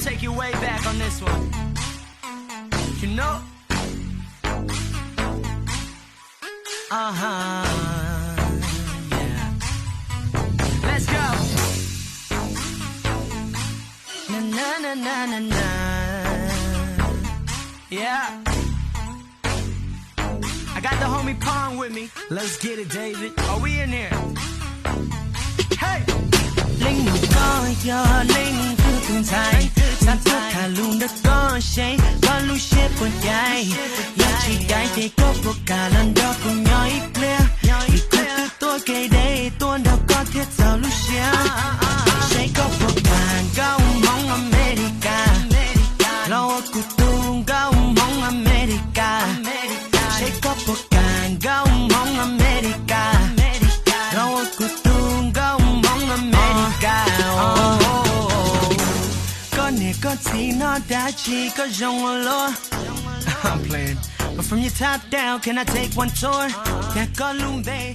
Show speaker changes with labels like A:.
A: take you way back on this one. You know? Yeah. Let's go. Na na na na na na. Yeah. I got the homie Pong with me. Let's get it, David. Are we in here? Hey. Linh có do linh cứ từng dài ta thức thả luôn đất có say có lúc xếp quần dài ya chỉ cái để có bộ cả lần đó cùng nhau ít clear vì cứ từ tôi kể đây tôi đâu có thiết giàu lúc xưa say có bộ cả cao mong America lo cụ tung cao mong America say có bộ cả cao mong America lo cụ tung cao mong America con này có gì nó đã chỉ có dòng lúa. I'm playing, but from your top down, can I take one tour? Nhà có luôn đây.